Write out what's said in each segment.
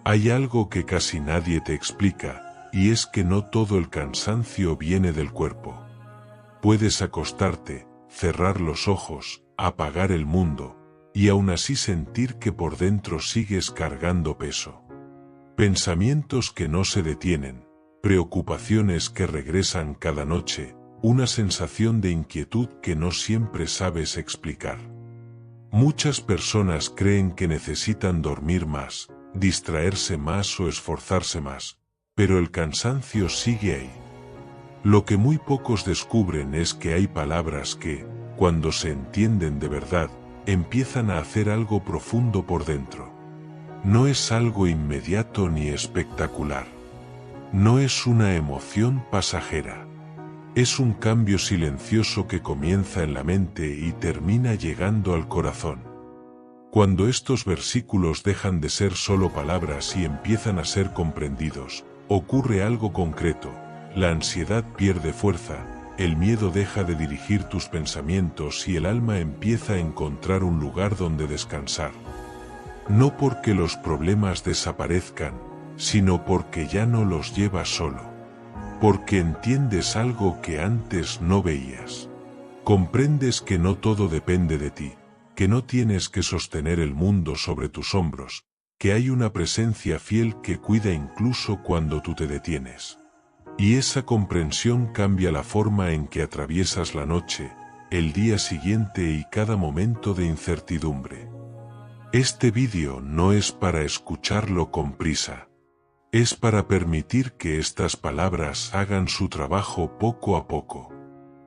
Hay algo que casi nadie te explica, y es que no todo el cansancio viene del cuerpo. Puedes acostarte, cerrar los ojos, apagar el mundo, y aún así sentir que por dentro sigues cargando peso. Pensamientos que no se detienen, preocupaciones que regresan cada noche, una sensación de inquietud que no siempre sabes explicar. Muchas personas creen que necesitan dormir más, distraerse más o esforzarse más, pero el cansancio sigue ahí. Lo que muy pocos descubren es que hay palabras que, cuando se entienden de verdad, empiezan a hacer algo profundo por dentro. No es algo inmediato ni espectacular. No es una emoción pasajera. Es un cambio silencioso que comienza en la mente y termina llegando al corazón. Cuando estos versículos dejan de ser solo palabras y empiezan a ser comprendidos, ocurre algo concreto. La ansiedad pierde fuerza, el miedo deja de dirigir tus pensamientos y el alma empieza a encontrar un lugar donde descansar. No porque los problemas desaparezcan, sino porque ya no los llevas solo. Porque entiendes algo que antes no veías. Comprendes que no todo depende de ti, que no tienes que sostener el mundo sobre tus hombros, que hay una presencia fiel que cuida incluso cuando tú te detienes. Y esa comprensión cambia la forma en que atraviesas la noche, el día siguiente y cada momento de incertidumbre. Este vídeo no es para escucharlo con prisa. Es para permitir que estas palabras hagan su trabajo poco a poco.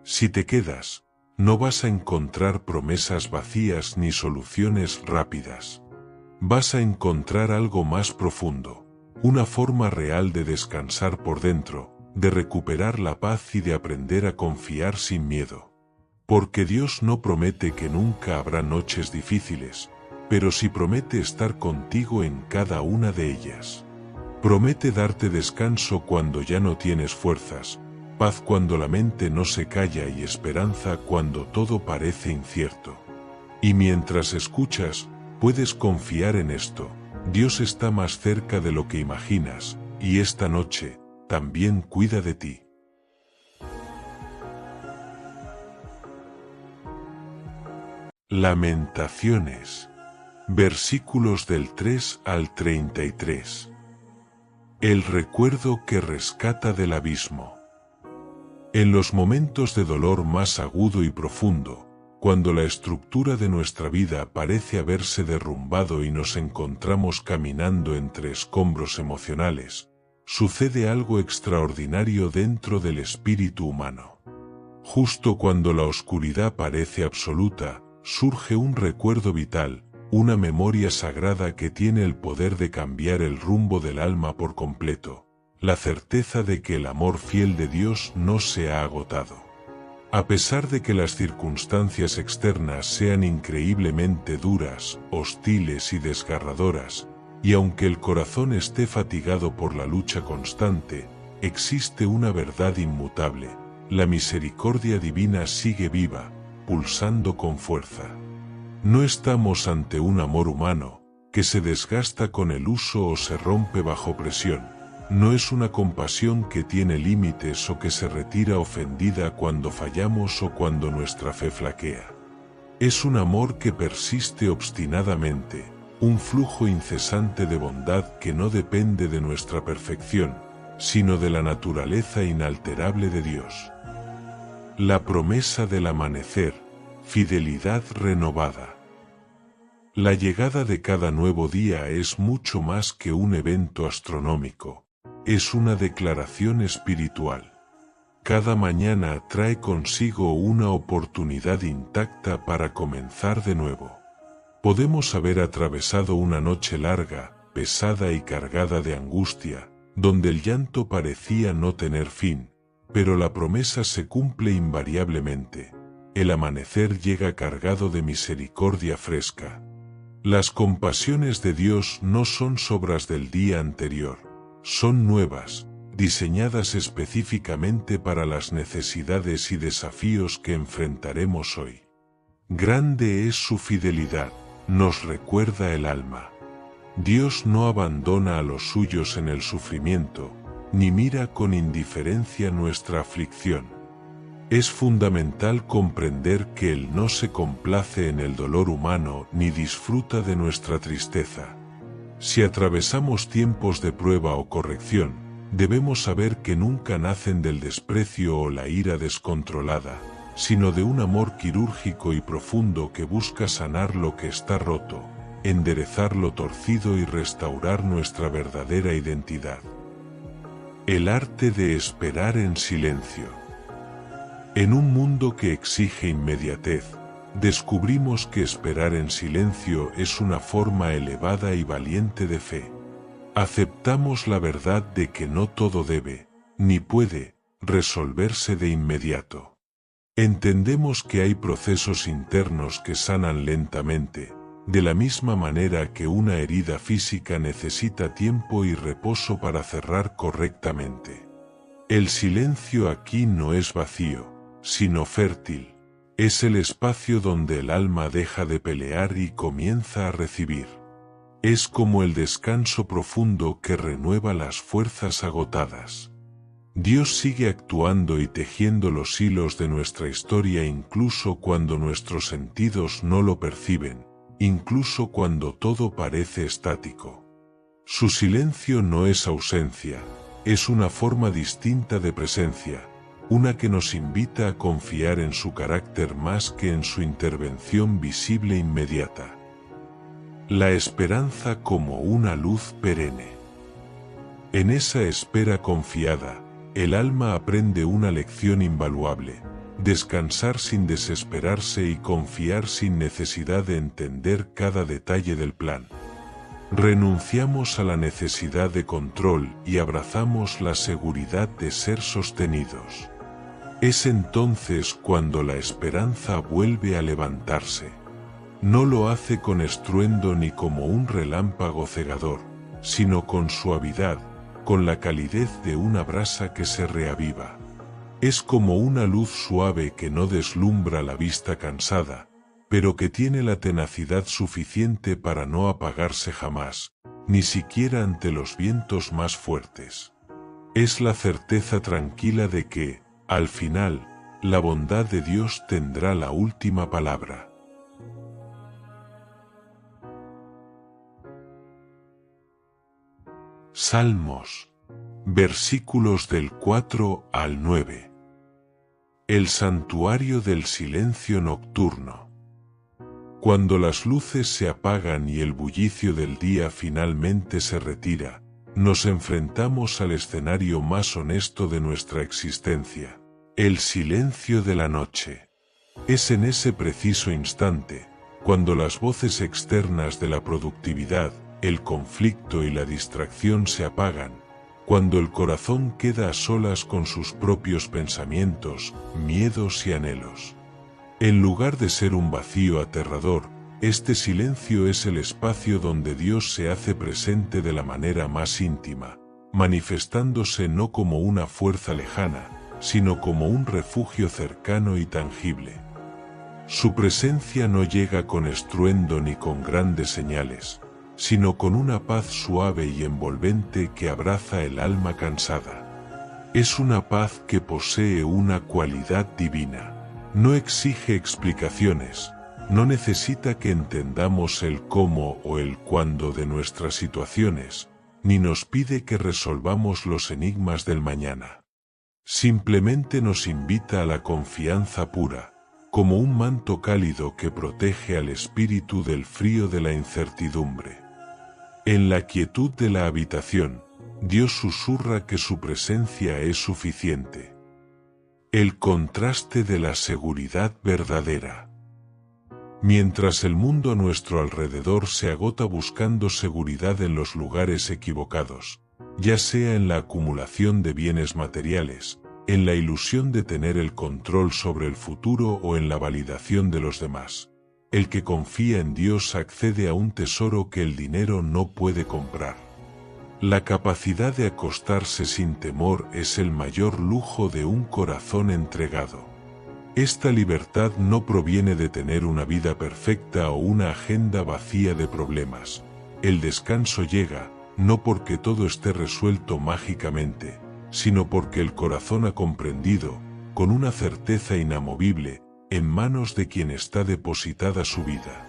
Si te quedas, no vas a encontrar promesas vacías ni soluciones rápidas. Vas a encontrar algo más profundo, una forma real de descansar por dentro, de recuperar la paz y de aprender a confiar sin miedo. Porque Dios no promete que nunca habrá noches difíciles, pero sí promete estar contigo en cada una de ellas. Promete darte descanso cuando ya no tienes fuerzas, paz cuando la mente no se calla y esperanza cuando todo parece incierto. Y mientras escuchas, puedes confiar en esto: Dios está más cerca de lo que imaginas, y esta noche también cuida de ti. Lamentaciones. Versículos del 3 al 33. El recuerdo que rescata del abismo. En los momentos de dolor más agudo y profundo, cuando la estructura de nuestra vida parece haberse derrumbado y nos encontramos caminando entre escombros emocionales, sucede algo extraordinario dentro del espíritu humano. Justo cuando la oscuridad parece absoluta, surge un recuerdo vital, una memoria sagrada que tiene el poder de cambiar el rumbo del alma por completo. La certeza de que el amor fiel de Dios no se ha agotado. A pesar de que las circunstancias externas sean increíblemente duras, hostiles y desgarradoras, y aunque el corazón esté fatigado por la lucha constante, existe una verdad inmutable: la misericordia divina sigue viva, pulsando con fuerza. No estamos ante un amor humano, que se desgasta con el uso o se rompe bajo presión. No es una compasión que tiene límites o que se retira ofendida cuando fallamos o cuando nuestra fe flaquea. Es un amor que persiste obstinadamente, un flujo incesante de bondad que no depende de nuestra perfección, sino de la naturaleza inalterable de Dios. La promesa del amanecer, fidelidad renovada. La llegada de cada nuevo día es mucho más que un evento astronómico. Es una declaración espiritual. Cada mañana trae consigo una oportunidad intacta para comenzar de nuevo. Podemos haber atravesado una noche larga, pesada y cargada de angustia, donde el llanto parecía no tener fin, pero la promesa se cumple invariablemente. El amanecer llega cargado de misericordia fresca. Las compasiones de Dios no son sobras del día anterior. Son nuevas, diseñadas específicamente para las necesidades y desafíos que enfrentaremos hoy. Grande es su fidelidad, nos recuerda el alma. Dios no abandona a los suyos en el sufrimiento, ni mira con indiferencia nuestra aflicción. Es fundamental comprender que Él no se complace en el dolor humano ni disfruta de nuestra tristeza. Si atravesamos tiempos de prueba o corrección, debemos saber que nunca nacen del desprecio o la ira descontrolada, sino de un amor quirúrgico y profundo que busca sanar lo que está roto, enderezar lo torcido y restaurar nuestra verdadera identidad. El arte de esperar en silencio. En un mundo que exige inmediatez, descubrimos que esperar en silencio es una forma elevada y valiente de fe. Aceptamos la verdad de que no todo debe, ni puede, resolverse de inmediato. Entendemos que hay procesos internos que sanan lentamente, de la misma manera que una herida física necesita tiempo y reposo para cerrar correctamente. El silencio aquí no es vacío, sino fértil. Es el espacio donde el alma deja de pelear y comienza a recibir. Es como el descanso profundo que renueva las fuerzas agotadas. Dios sigue actuando y tejiendo los hilos de nuestra historia incluso cuando nuestros sentidos no lo perciben, incluso cuando todo parece estático. Su silencio no es ausencia, es una forma distinta de presencia, una que nos invita a confiar en su carácter más que en su intervención visible inmediata. La esperanza como una luz perenne. En esa espera confiada, el alma aprende una lección invaluable: descansar sin desesperarse y confiar sin necesidad de entender cada detalle del plan. Renunciamos a la necesidad de control y abrazamos la seguridad de ser sostenidos. Es entonces cuando la esperanza vuelve a levantarse. No lo hace con estruendo ni como un relámpago cegador, sino con suavidad, con la calidez de una brasa que se reaviva. Es como una luz suave que no deslumbra la vista cansada, pero que tiene la tenacidad suficiente para no apagarse jamás, ni siquiera ante los vientos más fuertes. Es la certeza tranquila de que, al final, la bondad de Dios tendrá la última palabra. Salmos, versículos del 4 al 9. El santuario del silencio nocturno. Cuando las luces se apagan y el bullicio del día finalmente se retira, nos enfrentamos al escenario más honesto de nuestra existencia, el silencio de la noche. Es en ese preciso instante, cuando las voces externas de la productividad, el conflicto y la distracción se apagan, cuando el corazón queda a solas con sus propios pensamientos, miedos y anhelos. En lugar de ser un vacío aterrador, este silencio es el espacio donde Dios se hace presente de la manera más íntima, manifestándose no como una fuerza lejana, sino como un refugio cercano y tangible. Su presencia no llega con estruendo ni con grandes señales, sino con una paz suave y envolvente que abraza el alma cansada. Es una paz que posee una cualidad divina. No exige explicaciones, no necesita que entendamos el cómo o el cuándo de nuestras situaciones, ni nos pide que resolvamos los enigmas del mañana. Simplemente nos invita a la confianza pura, como un manto cálido que protege al espíritu del frío de la incertidumbre. En la quietud de la habitación, Dios susurra que su presencia es suficiente. El contraste de la seguridad verdadera. Mientras el mundo a nuestro alrededor se agota buscando seguridad en los lugares equivocados, ya sea en la acumulación de bienes materiales, en la ilusión de tener el control sobre el futuro o en la validación de los demás, el que confía en Dios accede a un tesoro que el dinero no puede comprar. La capacidad de acostarse sin temor es el mayor lujo de un corazón entregado. Esta libertad no proviene de tener una vida perfecta o una agenda vacía de problemas, el descanso llega, no porque todo esté resuelto mágicamente, sino porque el corazón ha comprendido, con una certeza inamovible, en manos de quien está depositada su vida.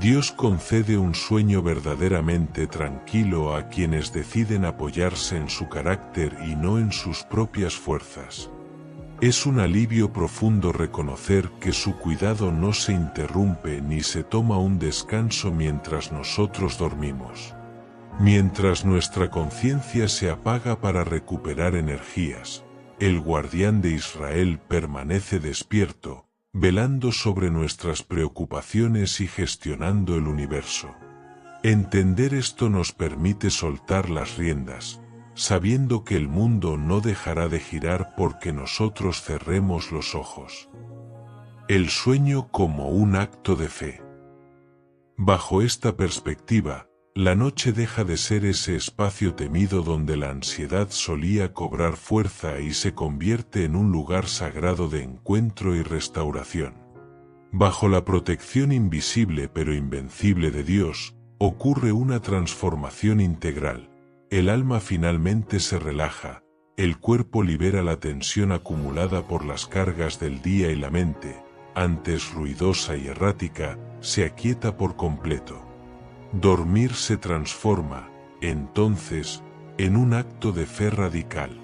Dios concede un sueño verdaderamente tranquilo a quienes deciden apoyarse en su carácter y no en sus propias fuerzas. Es un alivio profundo reconocer que su cuidado no se interrumpe ni se toma un descanso mientras nosotros dormimos. Mientras nuestra conciencia se apaga para recuperar energías, el guardián de Israel permanece despierto, velando sobre nuestras preocupaciones y gestionando el universo. Entender esto nos permite soltar las riendas, sabiendo que el mundo no dejará de girar porque nosotros cerremos los ojos. El sueño como un acto de fe. Bajo esta perspectiva, la noche deja de ser ese espacio temido donde la ansiedad solía cobrar fuerza y se convierte en un lugar sagrado de encuentro y restauración. Bajo la protección invisible pero invencible de Dios, ocurre una transformación integral. El alma finalmente se relaja, el cuerpo libera la tensión acumulada por las cargas del día y la mente, antes ruidosa y errática, se aquieta por completo. Dormir se transforma, entonces, en un acto de fe radical.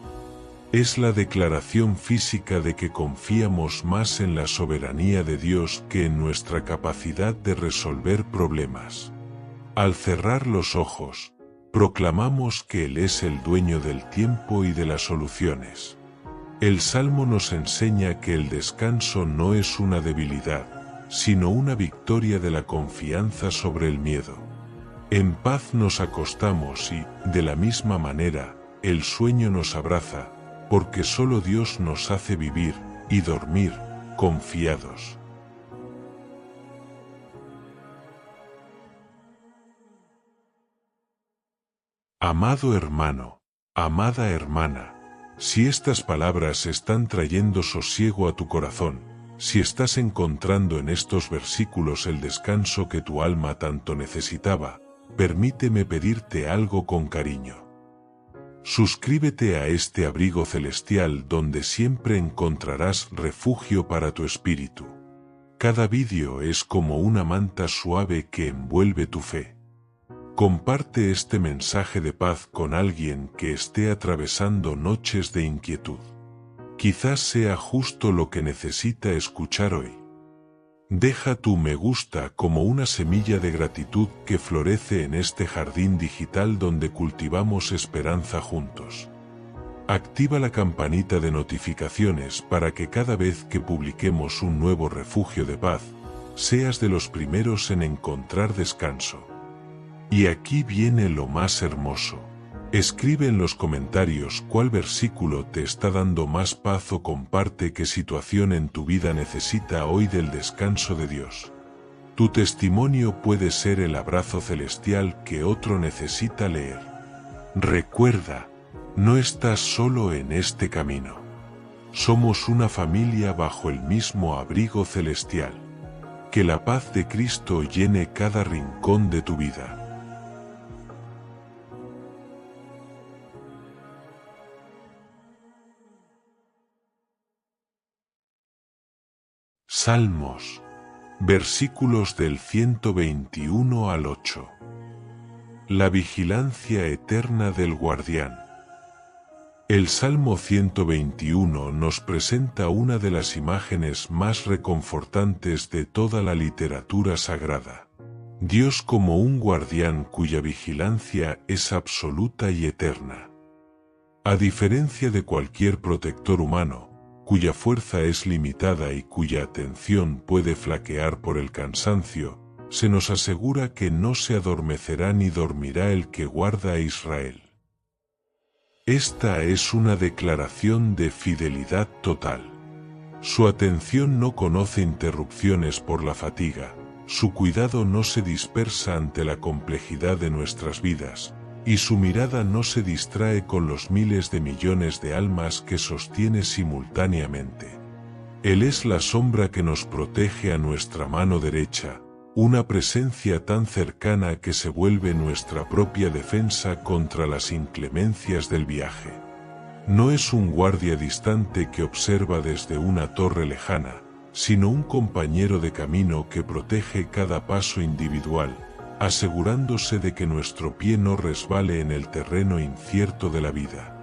Es la declaración física de que confiamos más en la soberanía de Dios que en nuestra capacidad de resolver problemas. Al cerrar los ojos, proclamamos que Él es el dueño del tiempo y de las soluciones. El Salmo nos enseña que el descanso no es una debilidad, sino una victoria de la confianza sobre el miedo. En paz nos acostamos y, de la misma manera, el sueño nos abraza, porque solo Dios nos hace vivir y dormir confiados. Amado hermano, amada hermana, si estas palabras están trayendo sosiego a tu corazón, si estás encontrando en estos versículos el descanso que tu alma tanto necesitaba, permíteme pedirte algo con cariño. Suscríbete a este abrigo celestial donde siempre encontrarás refugio para tu espíritu. Cada vídeo es como una manta suave que envuelve tu fe. Comparte este mensaje de paz con alguien que esté atravesando noches de inquietud. Quizás sea justo lo que necesita escuchar hoy. Deja tu me gusta como una semilla de gratitud que florece en este jardín digital donde cultivamos esperanza juntos. Activa la campanita de notificaciones para que cada vez que publiquemos un nuevo refugio de paz, seas de los primeros en encontrar descanso. Y aquí viene lo más hermoso. Escribe en los comentarios cuál versículo te está dando más paz o comparte qué situación en tu vida necesita hoy del descanso de Dios. Tu testimonio puede ser el abrazo celestial que otro necesita leer. Recuerda, no estás solo en este camino. Somos una familia bajo el mismo abrigo celestial. Que la paz de Cristo llene cada rincón de tu vida. Salmos, versículos del 121 al 8. La vigilancia eterna del guardián. El Salmo 121 nos presenta una de las imágenes más reconfortantes de toda la literatura sagrada. Dios como un guardián cuya vigilancia es absoluta y eterna. A diferencia de cualquier protector humano, cuya fuerza es limitada y cuya atención puede flaquear por el cansancio, se nos asegura que no se adormecerá ni dormirá el que guarda a Israel. Esta es una declaración de fidelidad total. Su atención no conoce interrupciones por la fatiga, su cuidado no se dispersa ante la complejidad de nuestras vidas, y su mirada no se distrae con los miles de millones de almas que sostiene simultáneamente. Él es la sombra que nos protege a nuestra mano derecha, una presencia tan cercana que se vuelve nuestra propia defensa contra las inclemencias del viaje. No es un guardia distante que observa desde una torre lejana, sino un compañero de camino que protege cada paso individual, asegurándose de que nuestro pie no resbale en el terreno incierto de la vida.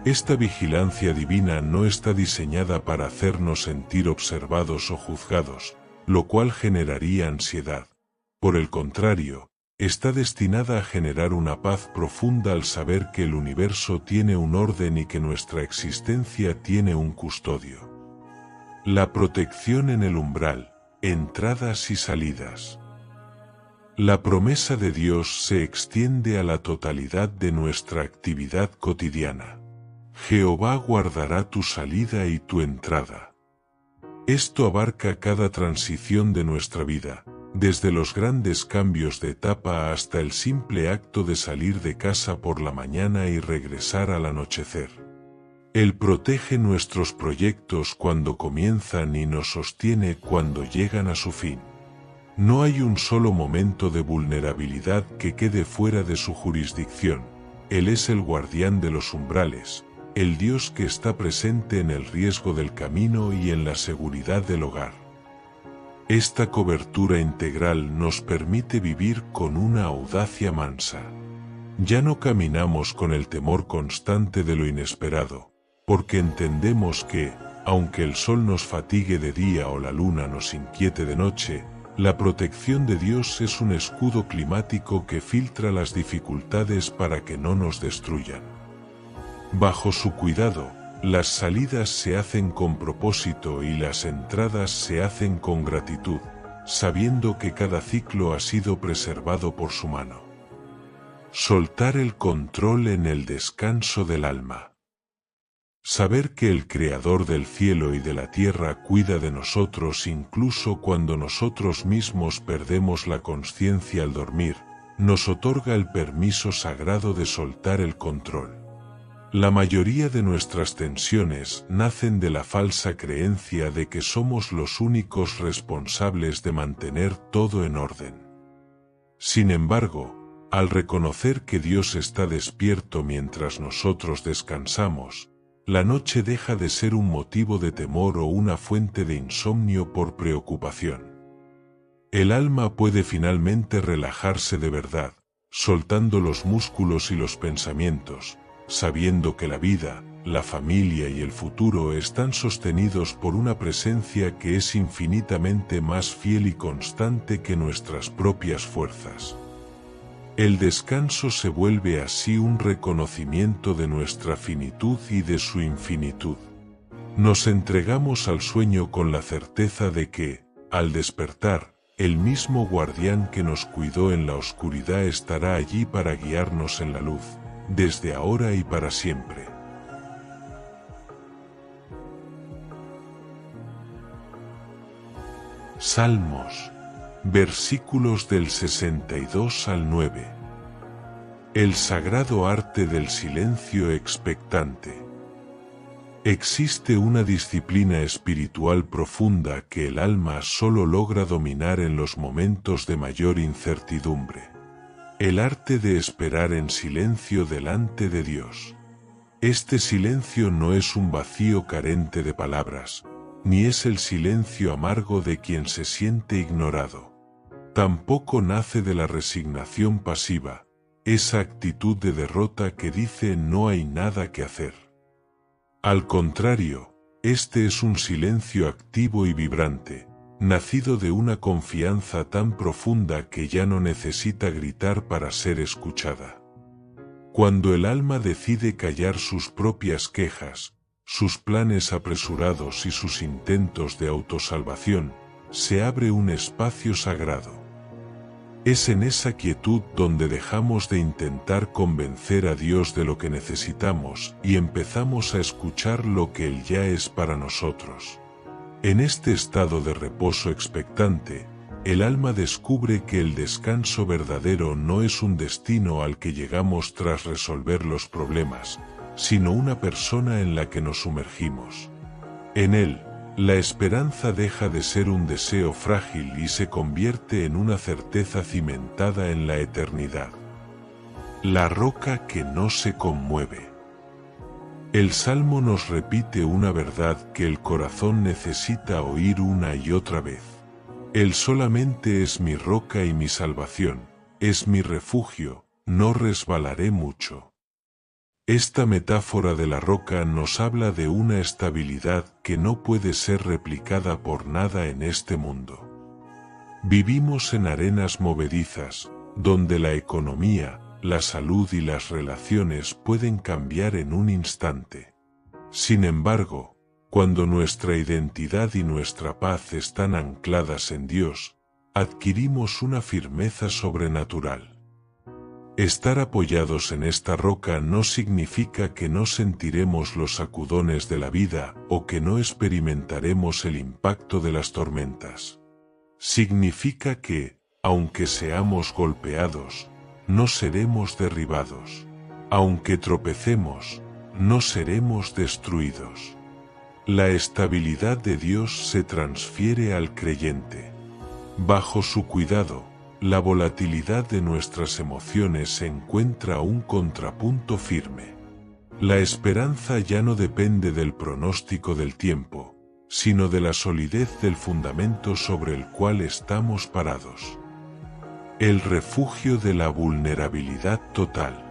Esta vigilancia divina no está diseñada para hacernos sentir observados o juzgados, lo cual generaría ansiedad. Por el contrario, está destinada a generar una paz profunda al saber que el universo tiene un orden y que nuestra existencia tiene un custodio. La protección en el umbral, entradas y salidas. La promesa de Dios se extiende a la totalidad de nuestra actividad cotidiana. Jehová guardará tu salida y tu entrada. Esto abarca cada transición de nuestra vida, desde los grandes cambios de etapa hasta el simple acto de salir de casa por la mañana y regresar al anochecer. Él protege nuestros proyectos cuando comienzan y nos sostiene cuando llegan a su fin. No hay un solo momento de vulnerabilidad que quede fuera de su jurisdicción. Él es el guardián de los umbrales, el Dios que está presente en el riesgo del camino y en la seguridad del hogar. Esta cobertura integral nos permite vivir con una audacia mansa. Ya no caminamos con el temor constante de lo inesperado, porque entendemos que, aunque el sol nos fatigue de día o la luna nos inquiete de noche, la protección de Dios es un escudo climático que filtra las dificultades para que no nos destruyan. Bajo su cuidado, las salidas se hacen con propósito y las entradas se hacen con gratitud, sabiendo que cada ciclo ha sido preservado por su mano. Soltar el control en el descanso del alma. Saber que el Creador del cielo y de la tierra cuida de nosotros incluso cuando nosotros mismos perdemos la conciencia al dormir, nos otorga el permiso sagrado de soltar el control. La mayoría de nuestras tensiones nacen de la falsa creencia de que somos los únicos responsables de mantener todo en orden. Sin embargo, al reconocer que Dios está despierto mientras nosotros descansamos, la noche deja de ser un motivo de temor o una fuente de insomnio por preocupación. El alma puede finalmente relajarse de verdad, soltando los músculos y los pensamientos, sabiendo que la vida, la familia y el futuro están sostenidos por una presencia que es infinitamente más fiel y constante que nuestras propias fuerzas. El descanso se vuelve así un reconocimiento de nuestra finitud y de su infinitud. Nos entregamos al sueño con la certeza de que, al despertar, el mismo guardián que nos cuidó en la oscuridad estará allí para guiarnos en la luz, desde ahora y para siempre. Salmos, versículos del 62 al 9. El sagrado arte del silencio expectante. Existe una disciplina espiritual profunda que el alma solo logra dominar en los momentos de mayor incertidumbre. El arte de esperar en silencio delante de Dios. Este silencio no es un vacío carente de palabras, ni es el silencio amargo de quien se siente ignorado. Tampoco nace de la resignación pasiva, esa actitud de derrota que dice no hay nada que hacer. Al contrario, este es un silencio activo y vibrante, nacido de una confianza tan profunda que ya no necesita gritar para ser escuchada. Cuando el alma decide callar sus propias quejas, sus planes apresurados y sus intentos de autosalvación, se abre un espacio sagrado. Es en esa quietud donde dejamos de intentar convencer a Dios de lo que necesitamos y empezamos a escuchar lo que Él ya es para nosotros. En este estado de reposo expectante, el alma descubre que el descanso verdadero no es un destino al que llegamos tras resolver los problemas, sino una persona en la que nos sumergimos. En Él, La esperanza deja de ser un deseo frágil y se convierte en una certeza cimentada en la eternidad. La roca que no se conmueve. El Salmo nos repite una verdad que el corazón necesita oír una y otra vez. Él solamente es mi roca y mi salvación, es mi refugio, no resbalaré mucho. Esta metáfora de la roca nos habla de una estabilidad que no puede ser replicada por nada en este mundo. Vivimos en arenas movedizas, donde la economía, la salud y las relaciones pueden cambiar en un instante. Sin embargo, cuando nuestra identidad y nuestra paz están ancladas en Dios, adquirimos una firmeza sobrenatural. Estar apoyados en esta roca no significa que no sentiremos los sacudones de la vida o que no experimentaremos el impacto de las tormentas. Significa que, aunque seamos golpeados, no seremos derribados. Aunque tropecemos, no seremos destruidos. La estabilidad de Dios se transfiere al creyente. Bajo su cuidado, la volatilidad de nuestras emociones encuentra un contrapunto firme. La esperanza ya no depende del pronóstico del tiempo, sino de la solidez del fundamento sobre el cual estamos parados. El refugio de la vulnerabilidad total.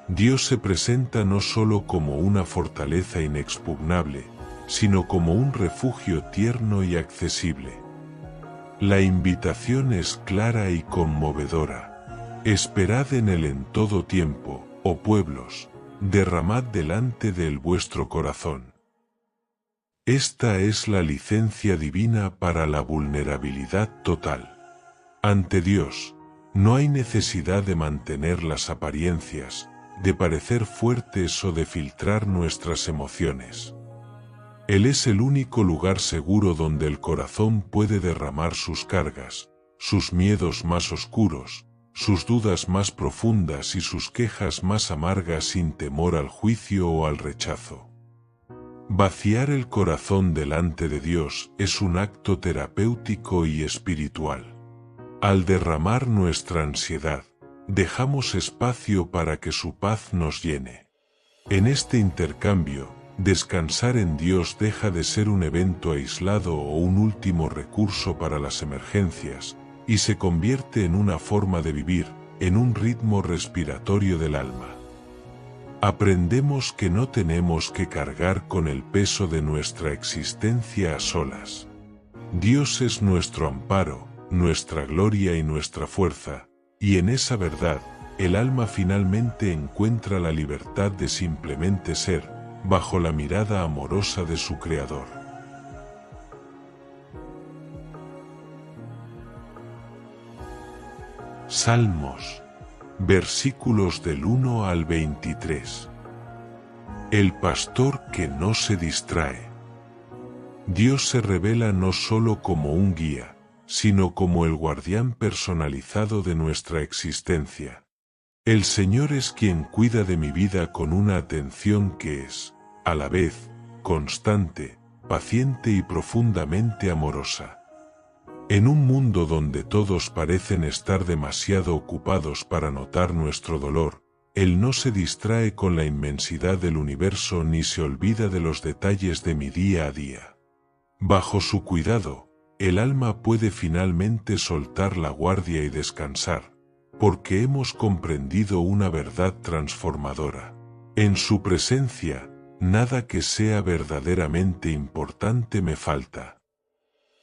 Dios se presenta no solo como una fortaleza inexpugnable, sino como un refugio tierno y accesible. La invitación es clara y conmovedora. Esperad en Él en todo tiempo, oh pueblos, derramad delante de Él vuestro corazón. Esta es la licencia divina para la vulnerabilidad total. Ante Dios, no hay necesidad de mantener las apariencias, de parecer fuertes o de filtrar nuestras emociones. Él es el único lugar seguro donde el corazón puede derramar sus cargas, sus miedos más oscuros, sus dudas más profundas y sus quejas más amargas sin temor al juicio o al rechazo. Vaciar el corazón delante de Dios es un acto terapéutico y espiritual. Al derramar nuestra ansiedad, dejamos espacio para que su paz nos llene. En este intercambio, descansar en Dios deja de ser un evento aislado o un último recurso para las emergencias, y se convierte en una forma de vivir, en un ritmo respiratorio del alma. Aprendemos que no tenemos que cargar con el peso de nuestra existencia a solas. Dios es nuestro amparo, nuestra gloria y nuestra fuerza, y en esa verdad, el alma finalmente encuentra la libertad de simplemente ser, bajo la mirada amorosa de su Creador. Salmos, versículos del 1 al 23. El pastor que no se distrae. Dios se revela no solo como un guía, sino como el guardián personalizado de nuestra existencia. El Señor es quien cuida de mi vida con una atención que es, a la vez, constante, paciente y profundamente amorosa. En un mundo donde todos parecen estar demasiado ocupados para notar nuestro dolor, Él no se distrae con la inmensidad del universo ni se olvida de los detalles de mi día a día. Bajo su cuidado, el alma puede finalmente soltar la guardia y descansar, porque hemos comprendido una verdad transformadora. En su presencia, nada que sea verdaderamente importante me falta.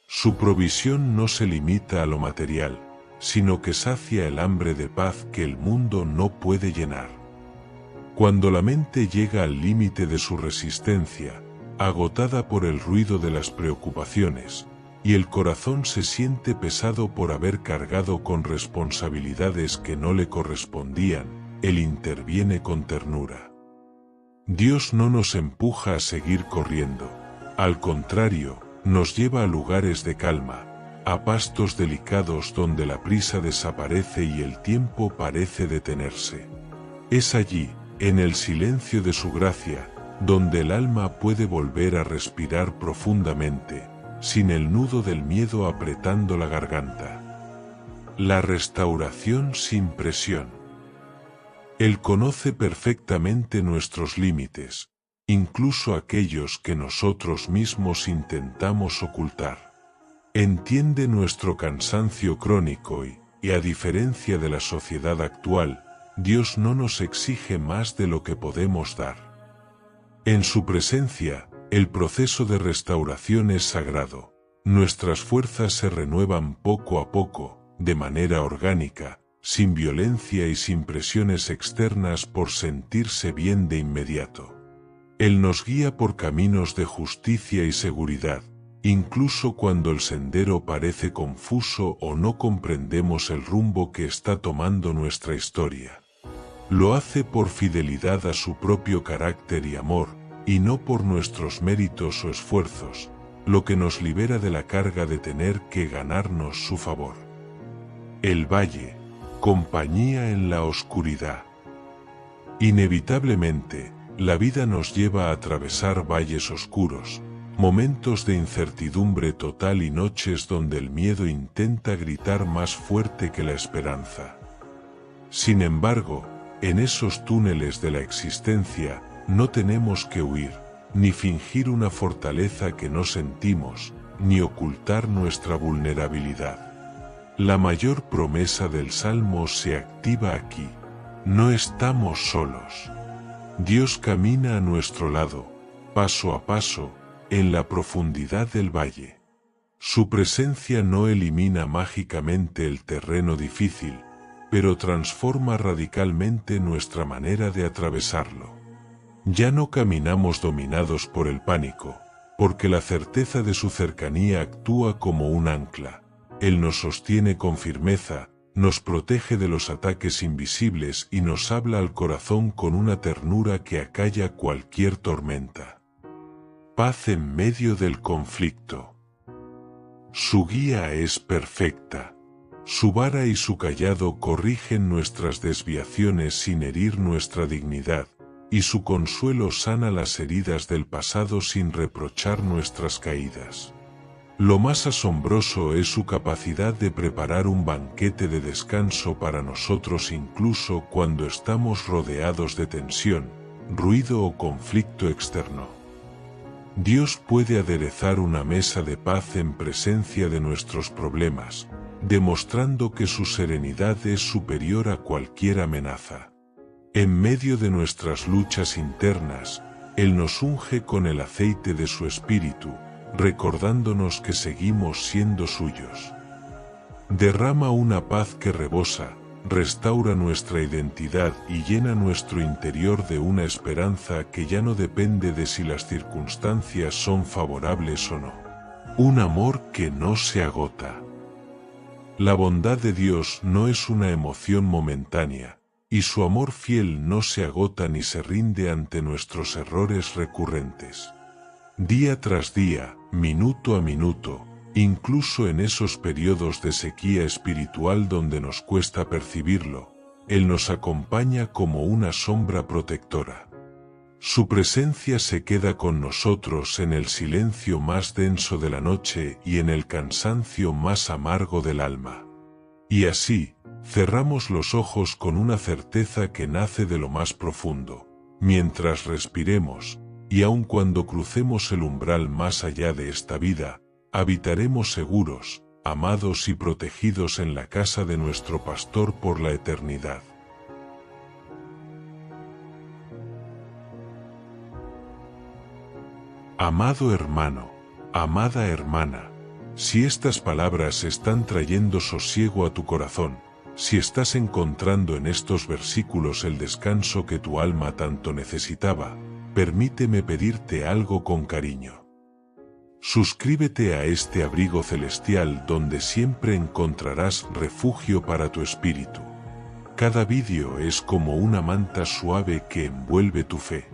Su provisión no se limita a lo material, sino que sacia el hambre de paz que el mundo no puede llenar. Cuando la mente llega al límite de su resistencia, agotada por el ruido de las preocupaciones, y el corazón se siente pesado por haber cargado con responsabilidades que no le correspondían, Él interviene con ternura. Dios no nos empuja a seguir corriendo, al contrario, nos lleva a lugares de calma, a pastos delicados donde la prisa desaparece y el tiempo parece detenerse. Es allí, en el silencio de su gracia, donde el alma puede volver a respirar profundamente, sin el nudo del miedo apretando la garganta. La restauración sin presión. Él conoce perfectamente nuestros límites, incluso aquellos que nosotros mismos intentamos ocultar. Entiende nuestro cansancio crónico y a diferencia de la sociedad actual, Dios no nos exige más de lo que podemos dar. En su presencia, el proceso de restauración es sagrado. Nuestras fuerzas se renuevan poco a poco, de manera orgánica, sin violencia y sin presiones externas por sentirse bien de inmediato. Él nos guía por caminos de justicia y seguridad, incluso cuando el sendero parece confuso o no comprendemos el rumbo que está tomando nuestra historia. Lo hace por fidelidad a su propio carácter y amor, y no por nuestros méritos o esfuerzos, lo que nos libera de la carga de tener que ganarnos su favor. El valle, compañía en la oscuridad. Inevitablemente, la vida nos lleva a atravesar valles oscuros, momentos de incertidumbre total y noches donde el miedo intenta gritar más fuerte que la esperanza. Sin embargo, en esos túneles de la existencia, no tenemos que huir, ni fingir una fortaleza que no sentimos, ni ocultar nuestra vulnerabilidad. La mayor promesa del Salmo se activa aquí. No estamos solos. Dios camina a nuestro lado, paso a paso, en la profundidad del valle. Su presencia no elimina mágicamente el terreno difícil, pero transforma radicalmente nuestra manera de atravesarlo. Ya no caminamos dominados por el pánico, porque la certeza de su cercanía actúa como un ancla. Él nos sostiene con firmeza, nos protege de los ataques invisibles y nos habla al corazón con una ternura que acalla cualquier tormenta. Paz en medio del conflicto. Su guía es perfecta. Su vara y su cayado corrigen nuestras desviaciones sin herir nuestra dignidad, y su consuelo sana las heridas del pasado sin reprochar nuestras caídas. Lo más asombroso es su capacidad de preparar un banquete de descanso para nosotros incluso cuando estamos rodeados de tensión, ruido o conflicto externo. Dios puede aderezar una mesa de paz en presencia de nuestros problemas, demostrando que su serenidad es superior a cualquier amenaza. En medio de nuestras luchas internas, Él nos unge con el aceite de su espíritu, recordándonos que seguimos siendo suyos. Derrama una paz que rebosa, restaura nuestra identidad y llena nuestro interior de una esperanza que ya no depende de si las circunstancias son favorables o no. Un amor que no se agota. La bondad de Dios no es una emoción momentánea, y su amor fiel no se agota ni se rinde ante nuestros errores recurrentes. Día tras día, minuto a minuto, incluso en esos periodos de sequía espiritual donde nos cuesta percibirlo, Él nos acompaña como una sombra protectora. Su presencia se queda con nosotros en el silencio más denso de la noche y en el cansancio más amargo del alma. Y así, cerramos los ojos con una certeza que nace de lo más profundo, mientras respiremos, y aun cuando crucemos el umbral más allá de esta vida, habitaremos seguros, amados y protegidos en la casa de nuestro pastor por la eternidad. Amado hermano, amada hermana, si estas palabras están trayendo sosiego a tu corazón, si estás encontrando en estos versículos el descanso que tu alma tanto necesitaba, permíteme pedirte algo con cariño. Suscríbete a este abrigo celestial donde siempre encontrarás refugio para tu espíritu. Cada vídeo es como una manta suave que envuelve tu fe.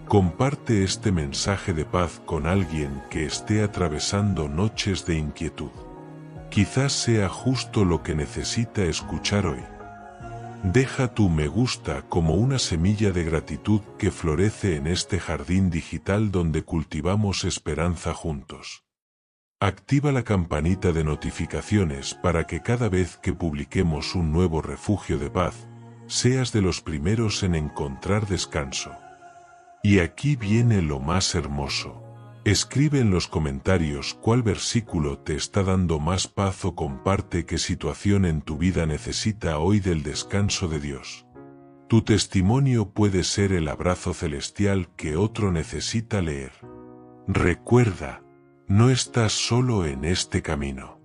Comparte este mensaje de paz con alguien que esté atravesando noches de inquietud. Quizás sea justo lo que necesita escuchar hoy. Deja tu me gusta como una semilla de gratitud que florece en este jardín digital donde cultivamos esperanza juntos. Activa la campanita de notificaciones para que cada vez que publiquemos un nuevo refugio de paz, seas de los primeros en encontrar descanso. Y aquí viene lo más hermoso. Escribe en los comentarios cuál versículo te está dando más paz o comparte qué situación en tu vida necesita hoy del descanso de Dios. Tu testimonio puede ser el abrazo celestial que otro necesita leer. Recuerda, no estás solo en este camino.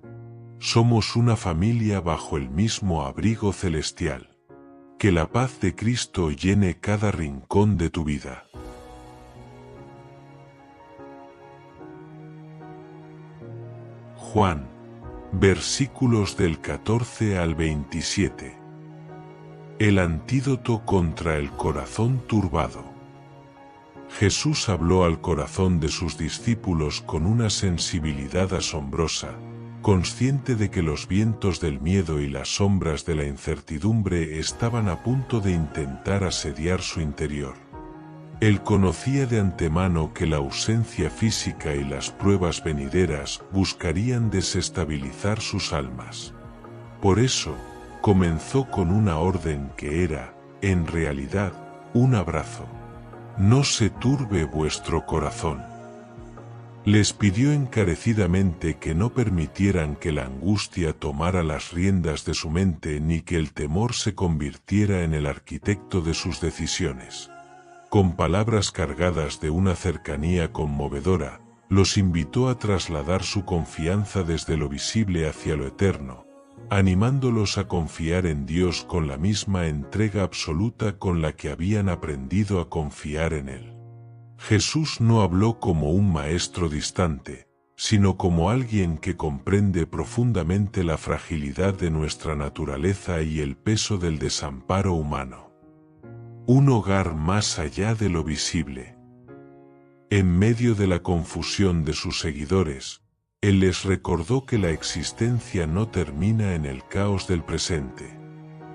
Somos una familia bajo el mismo abrigo celestial. Que la paz de Cristo llene cada rincón de tu vida. Juan, versículos del 14 al 27. El antídoto contra el corazón turbado. Jesús habló al corazón de sus discípulos con una sensibilidad asombrosa, consciente de que los vientos del miedo y las sombras de la incertidumbre estaban a punto de intentar asediar su interior. Él conocía de antemano que la ausencia física y las pruebas venideras buscarían desestabilizar sus almas. Por eso, comenzó con una orden que era, en realidad, un abrazo. No se turbe vuestro corazón. Les pidió encarecidamente que no permitieran que la angustia tomara las riendas de su mente ni que el temor se convirtiera en el arquitecto de sus decisiones. Con palabras cargadas de una cercanía conmovedora, los invitó a trasladar su confianza desde lo visible hacia lo eterno, animándolos a confiar en Dios con la misma entrega absoluta con la que habían aprendido a confiar en Él. Jesús no habló como un maestro distante, sino como alguien que comprende profundamente la fragilidad de nuestra naturaleza y el peso del desamparo humano. Un hogar más allá de lo visible. En medio de la confusión de sus seguidores, Él les recordó que la existencia no termina en el caos del presente.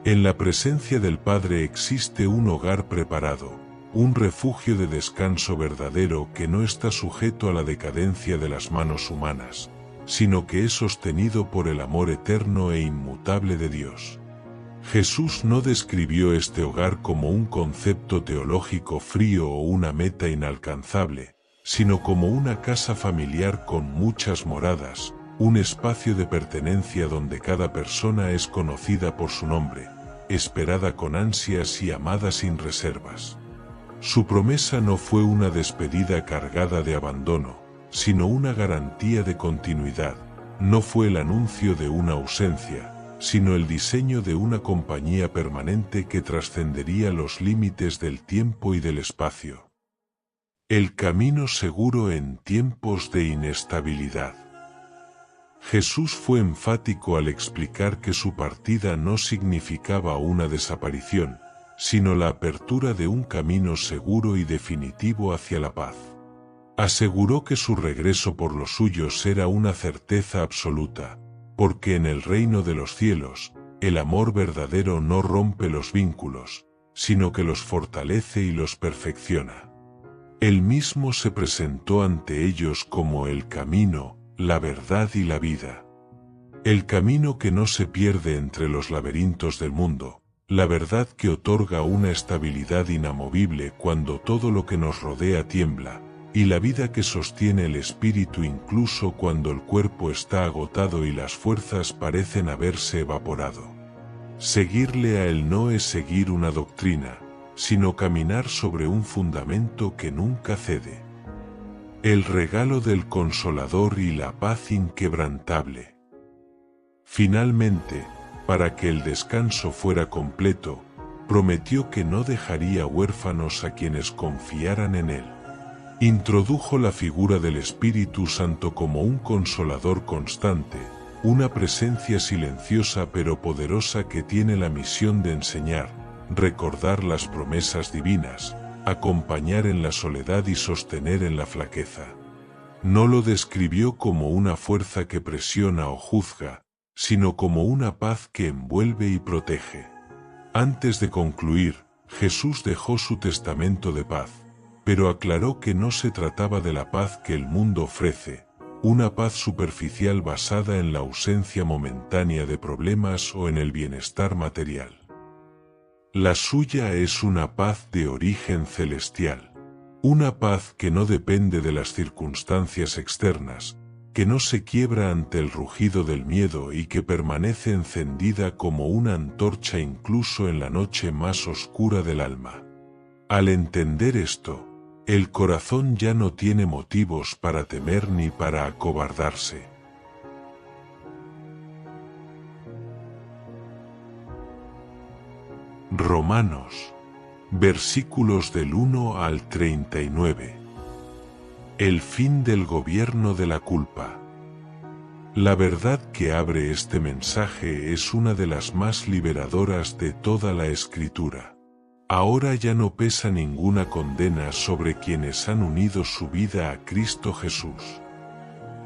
En la presencia del Padre existe un hogar preparado, un refugio de descanso verdadero que no está sujeto a la decadencia de las manos humanas, sino que es sostenido por el amor eterno e inmutable de Dios. Jesús no describió este hogar como un concepto teológico frío o una meta inalcanzable, sino como una casa familiar con muchas moradas, un espacio de pertenencia donde cada persona es conocida por su nombre, esperada con ansias y amada sin reservas. Su promesa no fue una despedida cargada de abandono, sino una garantía de continuidad. No fue el anuncio de una ausencia, sino el diseño de una compañía permanente que trascendería los límites del tiempo y del espacio. El camino seguro en tiempos de inestabilidad. Jesús fue enfático al explicar que su partida no significaba una desaparición, sino la apertura de un camino seguro y definitivo hacia la paz. Aseguró que su regreso por los suyos era una certeza absoluta, porque en el reino de los cielos, el amor verdadero no rompe los vínculos, sino que los fortalece y los perfecciona. Él mismo se presentó ante ellos como el camino, la verdad y la vida. El camino que no se pierde entre los laberintos del mundo, la verdad que otorga una estabilidad inamovible cuando todo lo que nos rodea tiembla, y la vida que sostiene el espíritu incluso cuando el cuerpo está agotado y las fuerzas parecen haberse evaporado. Seguirle a Él no es seguir una doctrina, sino caminar sobre un fundamento que nunca cede. El regalo del Consolador y la paz inquebrantable. Finalmente, para que el descanso fuera completo, prometió que no dejaría huérfanos a quienes confiaran en Él. Introdujo la figura del Espíritu Santo como un consolador constante, una presencia silenciosa pero poderosa que tiene la misión de enseñar, recordar las promesas divinas, acompañar en la soledad y sostener en la flaqueza. No lo describió como una fuerza que presiona o juzga, sino como una paz que envuelve y protege. Antes de concluir, Jesús dejó su testamento de paz, pero aclaró que no se trataba de la paz que el mundo ofrece, una paz superficial basada en la ausencia momentánea de problemas o en el bienestar material. La suya es una paz de origen celestial, una paz que no depende de las circunstancias externas, que no se quiebra ante el rugido del miedo y que permanece encendida como una antorcha incluso en la noche más oscura del alma. Al entender esto, el corazón ya no tiene motivos para temer ni para acobardarse. Romanos, versículos del 1 al 39. El fin del gobierno de la culpa. La verdad que abre este mensaje es una de las más liberadoras de toda la Escritura. Ahora ya no pesa ninguna condena sobre quienes han unido su vida a Cristo Jesús.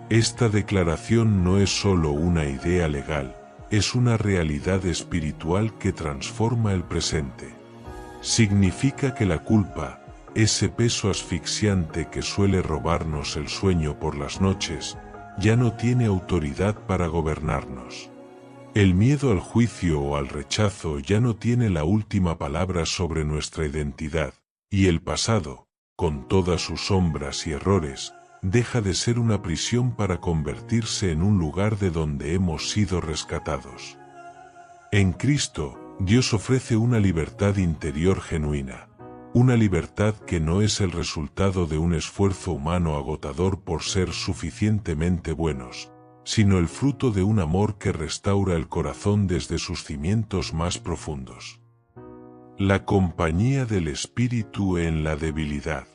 Esta declaración no es solo una idea legal, es una realidad espiritual que transforma el presente. Significa que la culpa, ese peso asfixiante que suele robarnos el sueño por las noches, ya no tiene autoridad para gobernarnos. El miedo al juicio o al rechazo ya no tiene la última palabra sobre nuestra identidad, y el pasado, con todas sus sombras y errores, deja de ser una prisión para convertirse en un lugar de donde hemos sido rescatados. En Cristo, Dios ofrece una libertad interior genuina, una libertad que no es el resultado de un esfuerzo humano agotador por ser suficientemente buenos, sino el fruto de un amor que restaura el corazón desde sus cimientos más profundos. La compañía del Espíritu en la debilidad.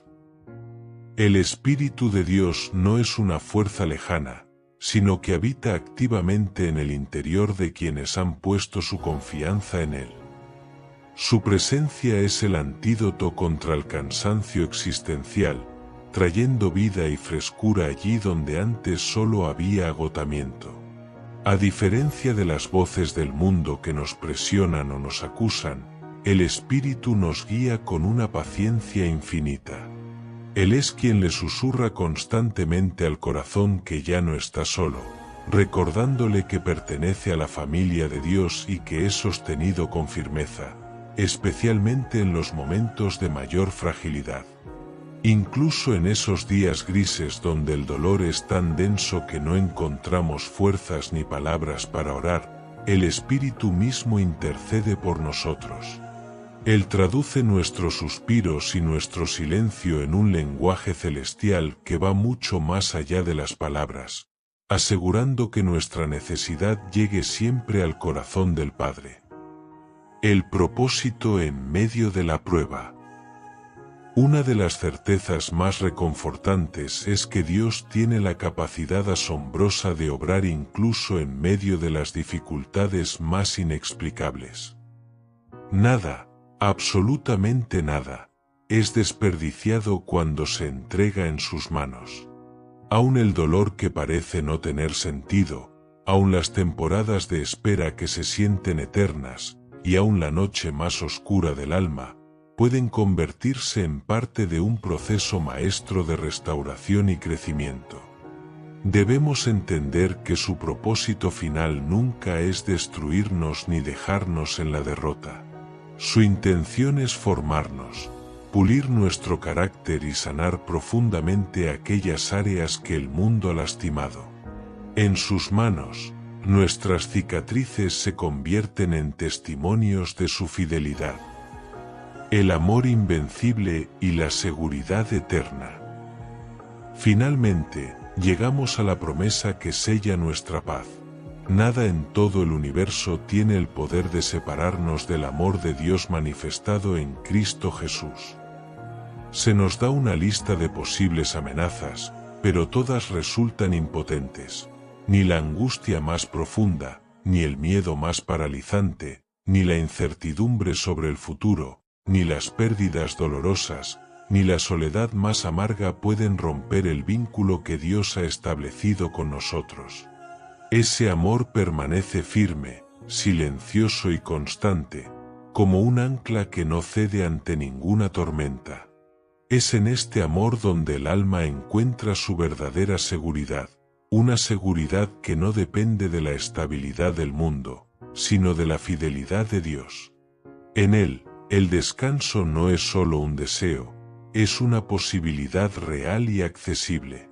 El Espíritu de Dios no es una fuerza lejana, sino que habita activamente en el interior de quienes han puesto su confianza en Él. Su presencia es el antídoto contra el cansancio existencial, trayendo vida y frescura allí donde antes solo había agotamiento. A diferencia de las voces del mundo que nos presionan o nos acusan, el Espíritu nos guía con una paciencia infinita. Él es quien le susurra constantemente al corazón que ya no está solo, recordándole que pertenece a la familia de Dios y que es sostenido con firmeza, especialmente en los momentos de mayor fragilidad. Incluso en esos días grises donde el dolor es tan denso que no encontramos fuerzas ni palabras para orar, el Espíritu mismo intercede por nosotros. Él traduce nuestros suspiros y nuestro silencio en un lenguaje celestial que va mucho más allá de las palabras, asegurando que nuestra necesidad llegue siempre al corazón del Padre. El propósito en medio de la prueba. Una de las certezas más reconfortantes es que Dios tiene la capacidad asombrosa de obrar incluso en medio de las dificultades más inexplicables. Nada, absolutamente nada, es desperdiciado cuando se entrega en sus manos. Aun el dolor que parece no tener sentido, aun las temporadas de espera que se sienten eternas, y aun la noche más oscura del alma, pueden convertirse en parte de un proceso maestro de restauración y crecimiento. Debemos entender que su propósito final nunca es destruirnos ni dejarnos en la derrota. Su intención es formarnos, pulir nuestro carácter y sanar profundamente aquellas áreas que el mundo ha lastimado. En sus manos, nuestras cicatrices se convierten en testimonios de su fidelidad. El amor invencible y la seguridad eterna. Finalmente, llegamos a la promesa que sella nuestra paz. Nada en todo el universo tiene el poder de separarnos del amor de Dios manifestado en Cristo Jesús. Se nos da una lista de posibles amenazas, pero todas resultan impotentes. Ni la angustia más profunda, ni el miedo más paralizante, ni la incertidumbre sobre el futuro, ni las pérdidas dolorosas, ni la soledad más amarga pueden romper el vínculo que Dios ha establecido con nosotros. Ese amor permanece firme, silencioso y constante, como un ancla que no cede ante ninguna tormenta. Es en este amor donde el alma encuentra su verdadera seguridad, una seguridad que no depende de la estabilidad del mundo, sino de la fidelidad de Dios. En Él, el descanso no es solo un deseo, es una posibilidad real y accesible.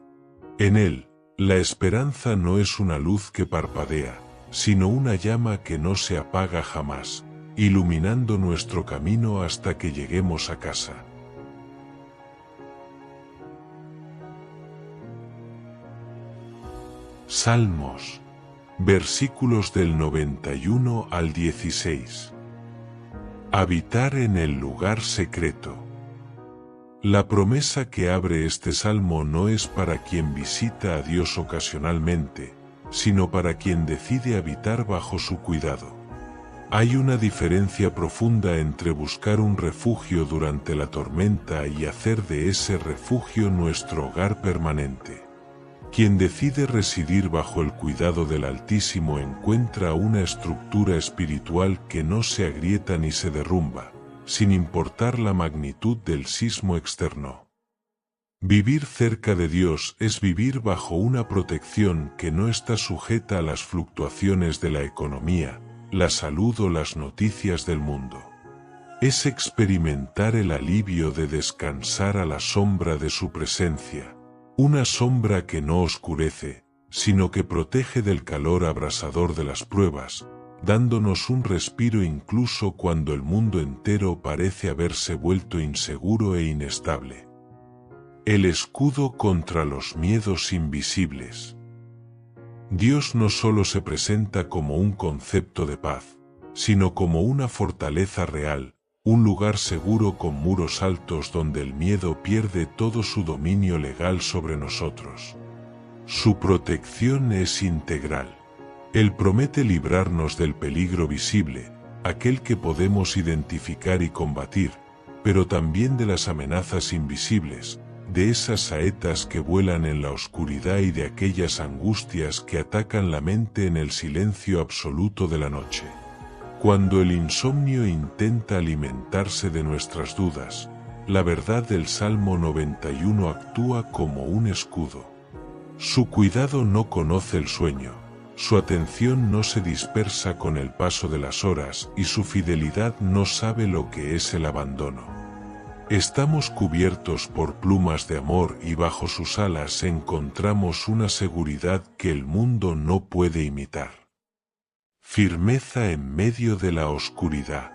En Él, la esperanza no es una luz que parpadea, sino una llama que no se apaga jamás, iluminando nuestro camino hasta que lleguemos a casa. Salmos, versículos del 91 al 16. Habitar en el lugar secreto. La promesa que abre este salmo no es para quien visita a Dios ocasionalmente, sino para quien decide habitar bajo su cuidado. Hay una diferencia profunda entre buscar un refugio durante la tormenta y hacer de ese refugio nuestro hogar permanente. Quien decide residir bajo el cuidado del Altísimo encuentra una estructura espiritual que no se agrieta ni se derrumba, sin importar la magnitud del sismo externo. Vivir cerca de Dios es vivir bajo una protección que no está sujeta a las fluctuaciones de la economía, la salud o las noticias del mundo. Es experimentar el alivio de descansar a la sombra de su presencia, una sombra que no oscurece, sino que protege del calor abrasador de las pruebas, dándonos un respiro incluso cuando el mundo entero parece haberse vuelto inseguro e inestable. El escudo contra los miedos invisibles. Dios no solo se presenta como un concepto de paz, sino como una fortaleza real, un lugar seguro con muros altos donde el miedo pierde todo su dominio legal sobre nosotros. Su protección es integral. Él promete librarnos del peligro visible, aquel que podemos identificar y combatir, pero también de las amenazas invisibles, de esas saetas que vuelan en la oscuridad y de aquellas angustias que atacan la mente en el silencio absoluto de la noche. Cuando el insomnio intenta alimentarse de nuestras dudas, la verdad del Salmo 91 actúa como un escudo. Su cuidado no conoce el sueño, su atención no se dispersa con el paso de las horas y su fidelidad no sabe lo que es el abandono. Estamos cubiertos por plumas de amor y bajo sus alas encontramos una seguridad que el mundo no puede imitar. Firmeza en medio de la oscuridad.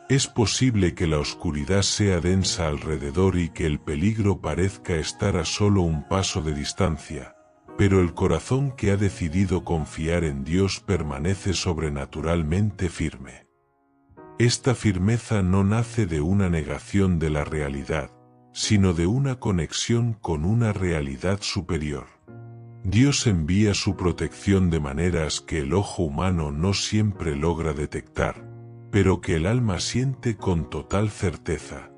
Es posible que la oscuridad sea densa alrededor y que el peligro parezca estar a solo un paso de distancia, pero el corazón que ha decidido confiar en Dios permanece sobrenaturalmente firme. Esta firmeza no nace de una negación de la realidad, sino de una conexión con una realidad superior. Dios envía su protección de maneras que el ojo humano no siempre logra detectar, pero que el alma siente con total certeza.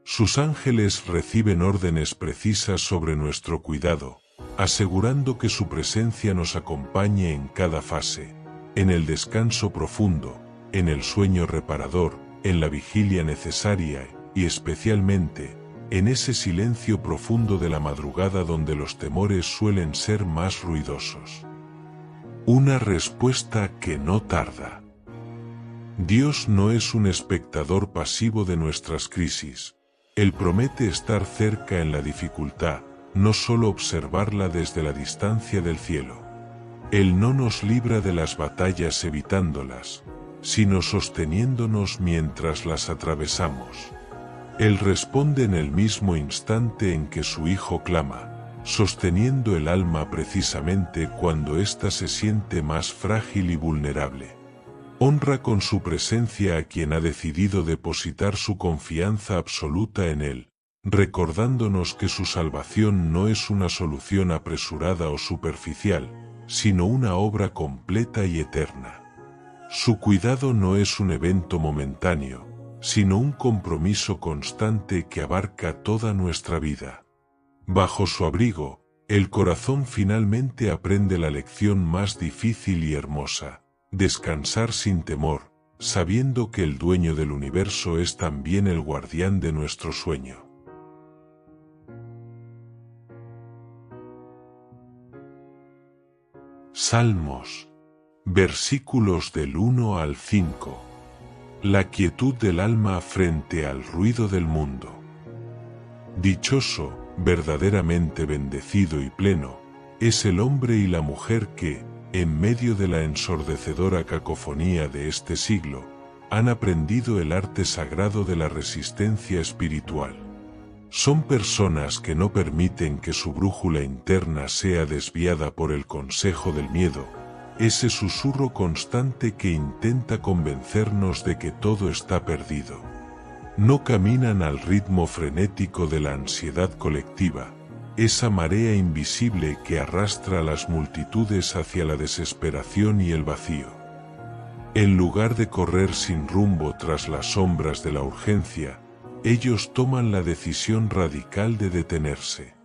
Sus ángeles reciben órdenes precisas sobre nuestro cuidado, asegurando que su presencia nos acompañe en cada fase, en el descanso profundo, en el sueño reparador, en la vigilia necesaria y especialmente, en ese silencio profundo de la madrugada donde los temores suelen ser más ruidosos. Una respuesta que no tarda. Dios no es un espectador pasivo de nuestras crisis. Él promete estar cerca en la dificultad, no solo observarla desde la distancia del cielo. Él no nos libra de las batallas evitándolas, sino sosteniéndonos mientras las atravesamos. Él responde en el mismo instante en que su Hijo clama, sosteniendo el alma precisamente cuando ésta se siente más frágil y vulnerable. Honra con su presencia a quien ha decidido depositar su confianza absoluta en Él, recordándonos que su salvación no es una solución apresurada o superficial, sino una obra completa y eterna. Su cuidado no es un evento momentáneo, sino un compromiso constante que abarca toda nuestra vida. Bajo su abrigo, el corazón finalmente aprende la lección más difícil y hermosa: descansar sin temor, sabiendo que el dueño del universo es también el guardián de nuestro sueño. Salmos, versículos del 1 al 5. La quietud del alma frente al ruido del mundo. Dichoso, verdaderamente bendecido y pleno, es el hombre y la mujer que, en medio de la ensordecedora cacofonía de este siglo, han aprendido el arte sagrado de la resistencia espiritual. Son personas que no permiten que su brújula interna sea desviada por el consejo del miedo, ese susurro constante que intenta convencernos de que todo está perdido. No caminan al ritmo frenético de la ansiedad colectiva, esa marea invisible que arrastra a las multitudes hacia la desesperación y el vacío. En lugar de correr sin rumbo tras las sombras de la urgencia, ellos toman la decisión radical de detenerse.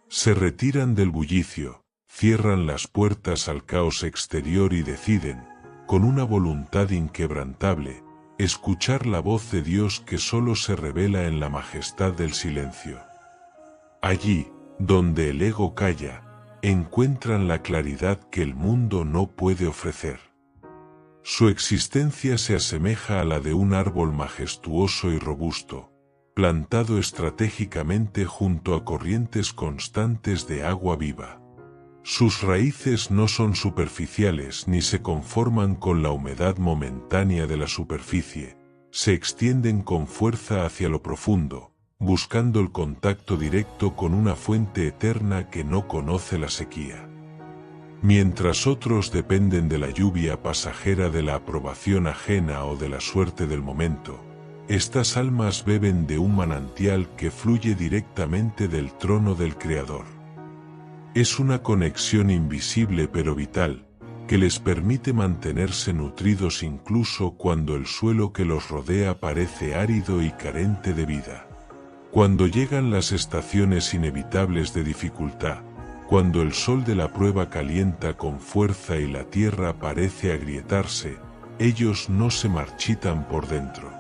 Se retiran del bullicio, cierran las puertas al caos exterior y deciden, con una voluntad inquebrantable, escuchar la voz de Dios que solo se revela en la majestad del silencio. Allí, donde el ego calla, encuentran la claridad que el mundo no puede ofrecer. Su existencia se asemeja a la de un árbol majestuoso y robusto, plantado estratégicamente junto a corrientes constantes de agua viva. Sus raíces no son superficiales ni se conforman con la humedad momentánea de la superficie, se extienden con fuerza hacia lo profundo, buscando el contacto directo con una fuente eterna que no conoce la sequía. Mientras otros dependen de la lluvia pasajera de la aprobación ajena o de la suerte del momento, estas almas beben de un manantial que fluye directamente del trono del Creador. Es una conexión invisible pero vital, que les permite mantenerse nutridos incluso cuando el suelo que los rodea parece árido y carente de vida. Cuando llegan las estaciones inevitables de dificultad, cuando el sol de la prueba calienta con fuerza y la tierra parece agrietarse, ellos no se marchitan por dentro.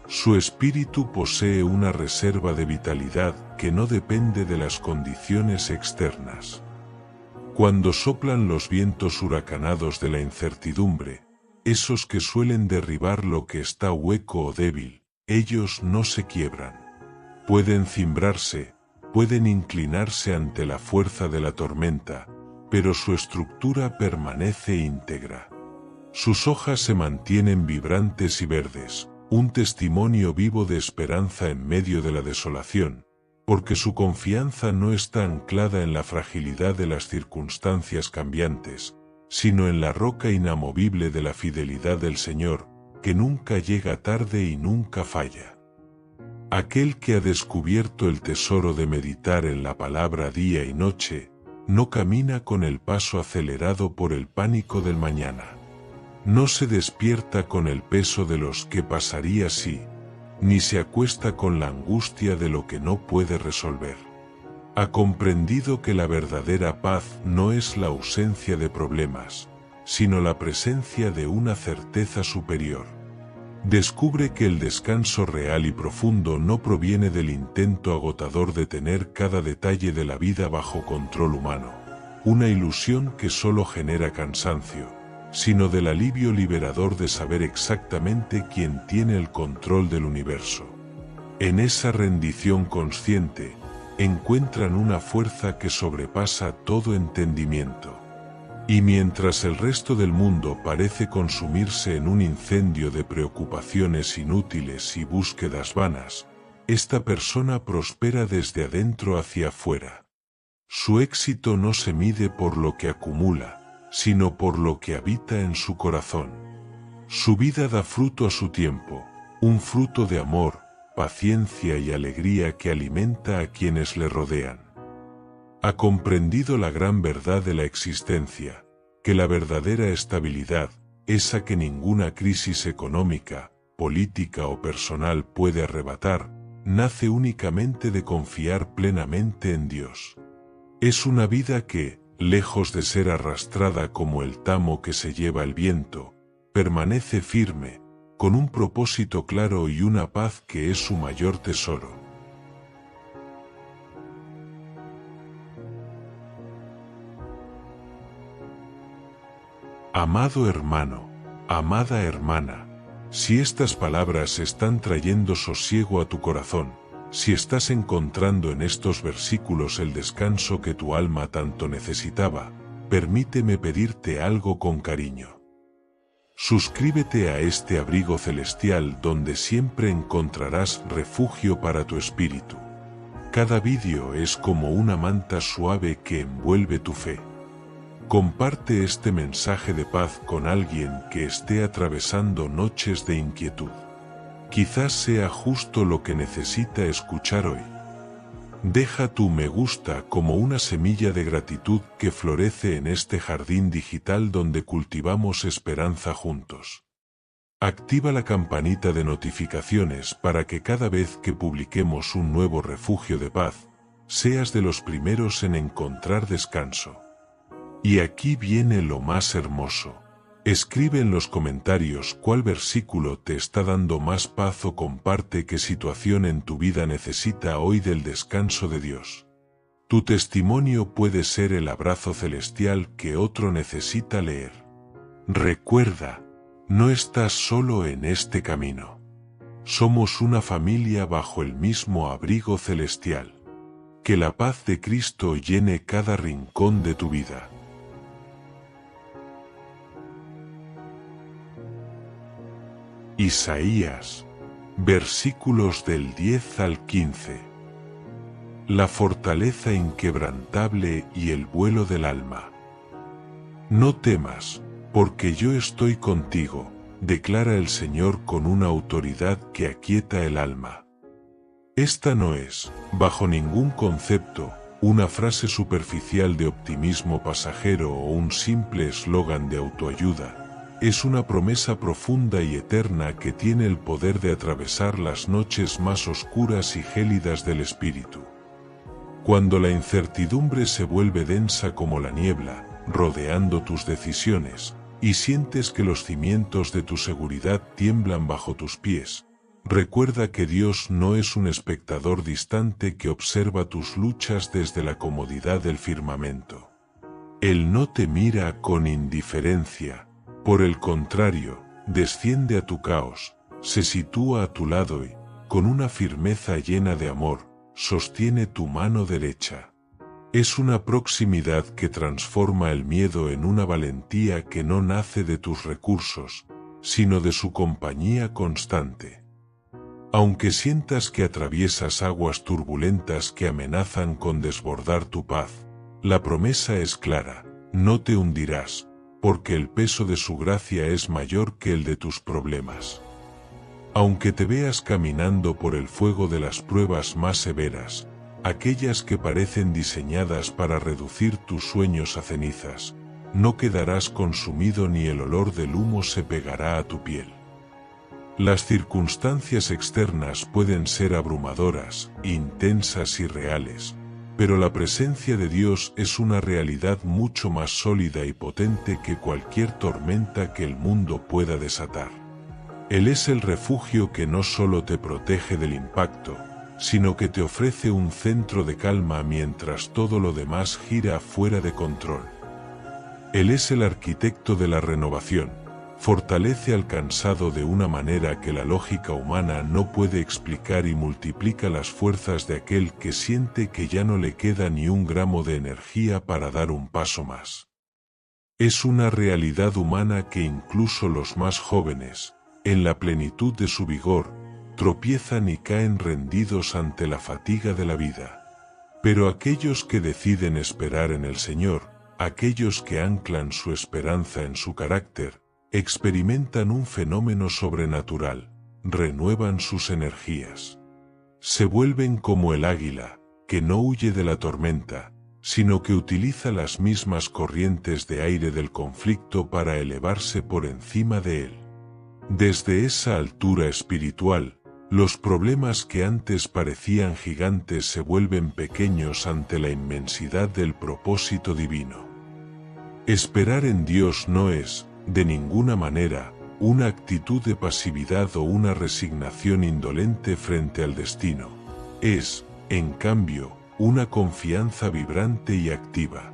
Su espíritu posee una reserva de vitalidad que no depende de las condiciones externas. Cuando soplan los vientos huracanados de la incertidumbre, esos que suelen derribar lo que está hueco o débil, ellos no se quiebran. Pueden cimbrarse, pueden inclinarse ante la fuerza de la tormenta, pero su estructura permanece íntegra. Sus hojas se mantienen vibrantes y verdes, un testimonio vivo de esperanza en medio de la desolación, porque su confianza no está anclada en la fragilidad de las circunstancias cambiantes, sino en la roca inamovible de la fidelidad del Señor, que nunca llega tarde y nunca falla. Aquel que ha descubierto el tesoro de meditar en la palabra día y noche, no camina con el paso acelerado por el pánico del mañana. No se despierta con el peso de los que pasaría si, ni se acuesta con la angustia de lo que no puede resolver. Ha comprendido que la verdadera paz no es la ausencia de problemas, sino la presencia de una certeza superior. Descubre que el descanso real y profundo no proviene del intento agotador de tener cada detalle de la vida bajo control humano, una ilusión que solo genera cansancio, sino del alivio liberador de saber exactamente quién tiene el control del universo. En esa rendición consciente, encuentran una fuerza que sobrepasa todo entendimiento. Y mientras el resto del mundo parece consumirse en un incendio de preocupaciones inútiles y búsquedas vanas, esta persona prospera desde adentro hacia afuera. Su éxito no se mide por lo que acumula, sino por lo que habita en su corazón. Su vida da fruto a su tiempo, un fruto de amor, paciencia y alegría que alimenta a quienes le rodean. Ha comprendido la gran verdad de la existencia, que la verdadera estabilidad, esa que ninguna crisis económica, política o personal puede arrebatar, nace únicamente de confiar plenamente en Dios. Es una vida que, lejos de ser arrastrada como el tamo que se lleva el viento, permanece firme, con un propósito claro y una paz que es su mayor tesoro. Amado hermano, amada hermana, si estas palabras están trayendo sosiego a tu corazón, si estás encontrando en estos versículos el descanso que tu alma tanto necesitaba, permíteme pedirte algo con cariño. Suscríbete a este abrigo celestial donde siempre encontrarás refugio para tu espíritu. Cada vídeo es como una manta suave que envuelve tu fe. Comparte este mensaje de paz con alguien que esté atravesando noches de inquietud. Quizás sea justo lo que necesita escuchar hoy. Deja tu me gusta como una semilla de gratitud que florece en este jardín digital donde cultivamos esperanza juntos. Activa la campanita de notificaciones para que cada vez que publiquemos un nuevo refugio de paz, seas de los primeros en encontrar descanso. Y aquí viene lo más hermoso. Escribe en los comentarios cuál versículo te está dando más paz o comparte qué situación en tu vida necesita hoy del descanso de Dios. Tu testimonio puede ser el abrazo celestial que otro necesita leer. Recuerda, no estás solo en este camino. Somos una familia bajo el mismo abrigo celestial. Que la paz de Cristo llene cada rincón de tu vida. Isaías, versículos del 10 al 15. La fortaleza inquebrantable y el vuelo del alma. No temas, porque yo estoy contigo, declara el Señor con una autoridad que aquieta el alma. Esta no es, bajo ningún concepto, una frase superficial de optimismo pasajero o un simple eslogan de autoayuda. Es una promesa profunda y eterna que tiene el poder de atravesar las noches más oscuras y gélidas del espíritu. Cuando la incertidumbre se vuelve densa como la niebla, rodeando tus decisiones, y sientes que los cimientos de tu seguridad tiemblan bajo tus pies, recuerda que Dios no es un espectador distante que observa tus luchas desde la comodidad del firmamento. Él no te mira con indiferencia. Por el contrario, desciende a tu caos, se sitúa a tu lado y, con una firmeza llena de amor, sostiene tu mano derecha. Es una proximidad que transforma el miedo en una valentía que no nace de tus recursos, sino de su compañía constante. Aunque sientas que atraviesas aguas turbulentas que amenazan con desbordar tu paz, la promesa es clara, no te hundirás, porque el peso de su gracia es mayor que el de tus problemas. Aunque te veas caminando por el fuego de las pruebas más severas, aquellas que parecen diseñadas para reducir tus sueños a cenizas, no quedarás consumido ni el olor del humo se pegará a tu piel. Las circunstancias externas pueden ser abrumadoras, intensas y reales, pero la presencia de Dios es una realidad mucho más sólida y potente que cualquier tormenta que el mundo pueda desatar. Él es el refugio que no solo te protege del impacto, sino que te ofrece un centro de calma mientras todo lo demás gira fuera de control. Él es el arquitecto de la renovación, fortalece al cansado de una manera que la lógica humana no puede explicar y multiplica las fuerzas de aquel que siente que ya no le queda ni un gramo de energía para dar un paso más. Es una realidad humana que incluso los más jóvenes, en la plenitud de su vigor, tropiezan y caen rendidos ante la fatiga de la vida. Pero aquellos que deciden esperar en el Señor, aquellos que anclan su esperanza en su carácter, experimentan un fenómeno sobrenatural, renuevan sus energías. Se vuelven como el águila, que no huye de la tormenta, sino que utiliza las mismas corrientes de aire del conflicto para elevarse por encima de él. Desde esa altura espiritual, los problemas que antes parecían gigantes se vuelven pequeños ante la inmensidad del propósito divino. Esperar en Dios no es, de ninguna manera, una actitud de pasividad o una resignación indolente frente al destino. Es, en cambio, una confianza vibrante y activa.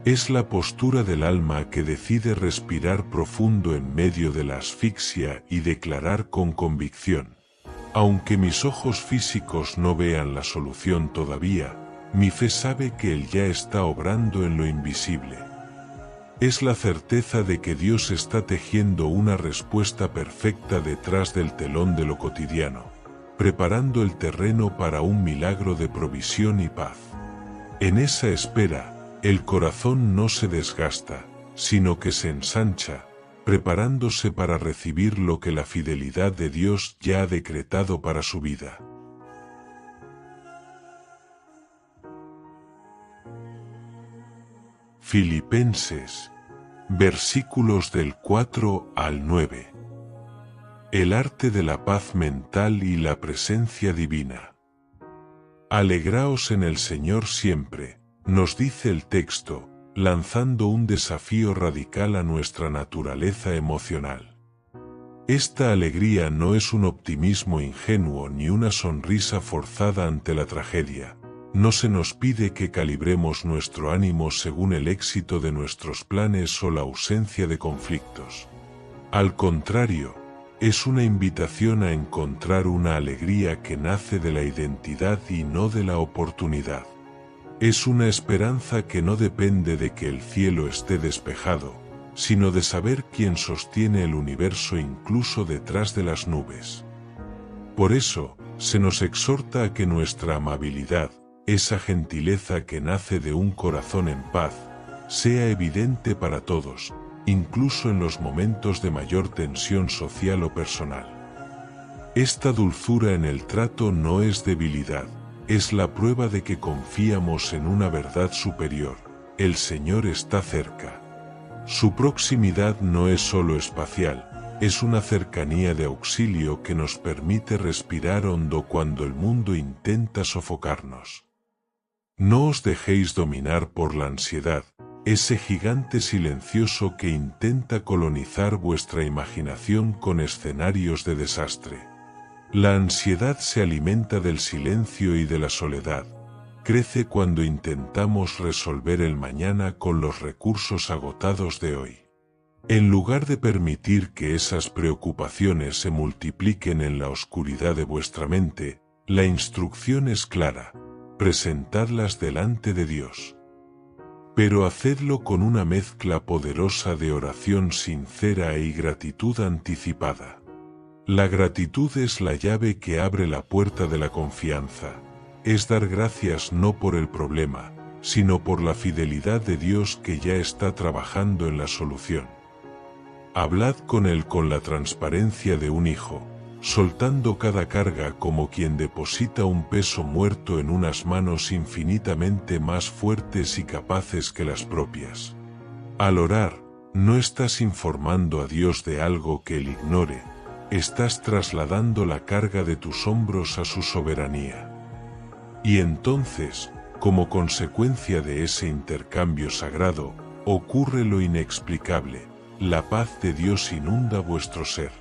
Es la postura del alma que decide respirar profundo en medio de la asfixia y declarar con convicción: aunque mis ojos físicos no vean la solución todavía, mi fe sabe que Él ya está obrando en lo invisible. Es la certeza de que Dios está tejiendo una respuesta perfecta detrás del telón de lo cotidiano, preparando el terreno para un milagro de provisión y paz. En esa espera, el corazón no se desgasta, sino que se ensancha, preparándose para recibir lo que la fidelidad de Dios ya ha decretado para su vida. Filipenses, versículos del 4 al 9. El arte de la paz mental y la presencia divina. Alegraos en el Señor siempre, nos dice el texto, lanzando un desafío radical a nuestra naturaleza emocional. Esta alegría no es un optimismo ingenuo ni una sonrisa forzada ante la tragedia. No se nos pide que calibremos nuestro ánimo según el éxito de nuestros planes o la ausencia de conflictos. Al contrario, es una invitación a encontrar una alegría que nace de la identidad y no de la oportunidad. Es una esperanza que no depende de que el cielo esté despejado, sino de saber quién sostiene el universo incluso detrás de las nubes. Por eso, se nos exhorta a que nuestra amabilidad, esa gentileza que nace de un corazón en paz, sea evidente para todos, incluso en los momentos de mayor tensión social o personal. Esta dulzura en el trato no es debilidad, es la prueba de que confiamos en una verdad superior: el Señor está cerca. Su proximidad no es solo espacial, es una cercanía de auxilio que nos permite respirar hondo cuando el mundo intenta sofocarnos. No os dejéis dominar por la ansiedad, ese gigante silencioso que intenta colonizar vuestra imaginación con escenarios de desastre. La ansiedad se alimenta del silencio y de la soledad. Crece cuando intentamos resolver el mañana con los recursos agotados de hoy. En lugar de permitir que esas preocupaciones se multipliquen en la oscuridad de vuestra mente, la instrucción es clara: presentadlas delante de Dios. Pero hacedlo con una mezcla poderosa de oración sincera y gratitud anticipada. La gratitud es la llave que abre la puerta de la confianza. Es dar gracias no por el problema, sino por la fidelidad de Dios que ya está trabajando en la solución. Hablad con Él con la transparencia de un hijo, soltando cada carga como quien deposita un peso muerto en unas manos infinitamente más fuertes y capaces que las propias. Al orar, no estás informando a Dios de algo que Él ignore, estás trasladando la carga de tus hombros a su soberanía. Y entonces, como consecuencia de ese intercambio sagrado, ocurre lo inexplicable: la paz de Dios inunda vuestro ser.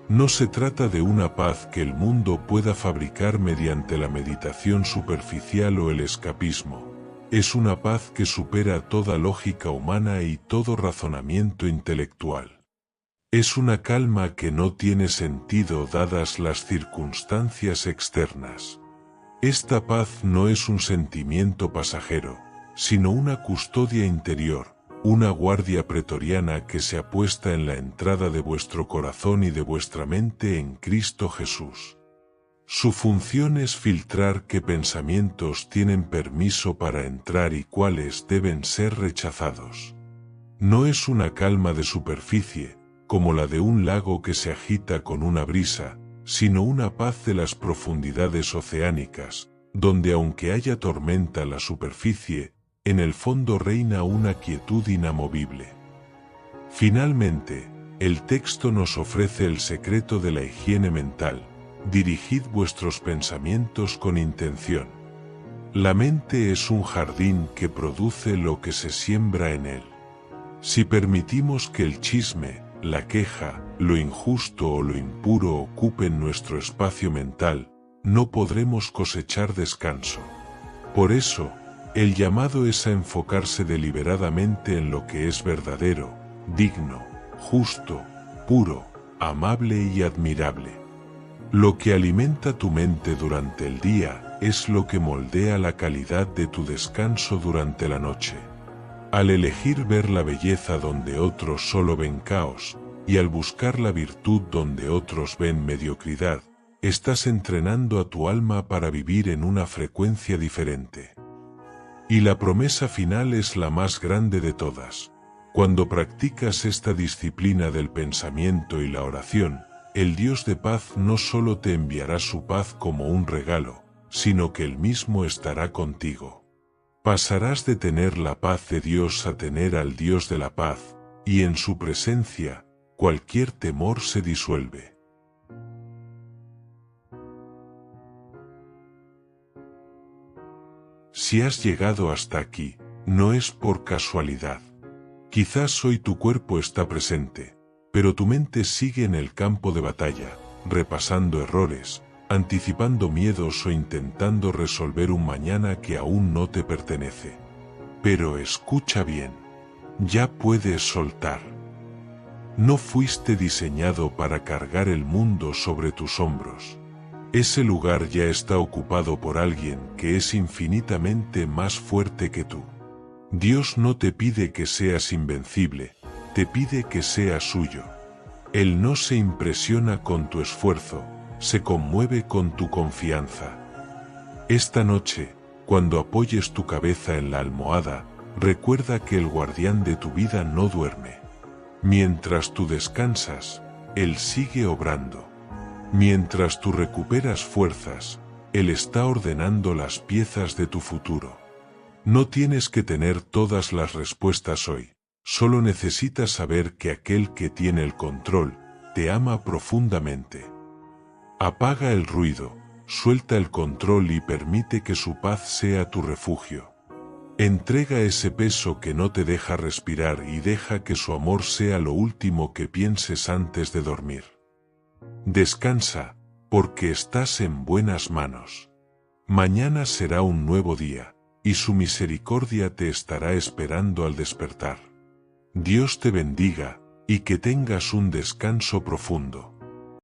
No se trata de una paz que el mundo pueda fabricar mediante la meditación superficial o el escapismo. Es una paz que supera toda lógica humana y todo razonamiento intelectual. Es una calma que no tiene sentido dadas las circunstancias externas. Esta paz no es un sentimiento pasajero, sino una custodia interior, una guardia pretoriana que se apuesta en la entrada de vuestro corazón y de vuestra mente en Cristo Jesús. Su función es filtrar qué pensamientos tienen permiso para entrar y cuáles deben ser rechazados. No es una calma de superficie, como la de un lago que se agita con una brisa, sino una paz de las profundidades oceánicas, donde aunque haya tormenta en la superficie, en el fondo reina una quietud inamovible. Finalmente, el texto nos ofrece el secreto de la higiene mental: dirigid vuestros pensamientos con intención. La mente es un jardín que produce lo que se siembra en él. Si permitimos que el chisme, la queja, lo injusto o lo impuro ocupen nuestro espacio mental, no podremos cosechar descanso. Por eso, el llamado es a enfocarse deliberadamente en lo que es verdadero, digno, justo, puro, amable y admirable. Lo que alimenta tu mente durante el día es lo que moldea la calidad de tu descanso durante la noche. Al elegir ver la belleza donde otros solo ven caos, y al buscar la virtud donde otros ven mediocridad, estás entrenando a tu alma para vivir en una frecuencia diferente. Y la promesa final es la más grande de todas. Cuando practicas esta disciplina del pensamiento y la oración, el Dios de paz no solo te enviará su paz como un regalo, sino que Él mismo estará contigo. Pasarás de tener la paz de Dios a tener al Dios de la paz, y en su presencia, cualquier temor se disuelve. Si has llegado hasta aquí, no es por casualidad. Quizás hoy tu cuerpo está presente, pero tu mente sigue en el campo de batalla, repasando errores, anticipando miedos o intentando resolver un mañana que aún no te pertenece. Pero escucha bien, ya puedes soltar. No fuiste diseñado para cargar el mundo sobre tus hombros. Ese lugar ya está ocupado por alguien que es infinitamente más fuerte que tú. Dios no te pide que seas invencible, te pide que seas suyo. Él no se impresiona con tu esfuerzo, se conmueve con tu confianza. Esta noche, cuando apoyes tu cabeza en la almohada, recuerda que el guardián de tu vida no duerme. Mientras tú descansas, Él sigue obrando. Mientras tú recuperas fuerzas, Él está ordenando las piezas de tu futuro. No tienes que tener todas las respuestas hoy, solo necesitas saber que aquel que tiene el control, te ama profundamente. Apaga el ruido, suelta el control y permite que su paz sea tu refugio. Entrega ese peso que no te deja respirar y deja que su amor sea lo último que pienses antes de dormir. Descansa, porque estás en buenas manos. Mañana será un nuevo día, y su misericordia te estará esperando al despertar. Dios te bendiga, y que tengas un descanso profundo.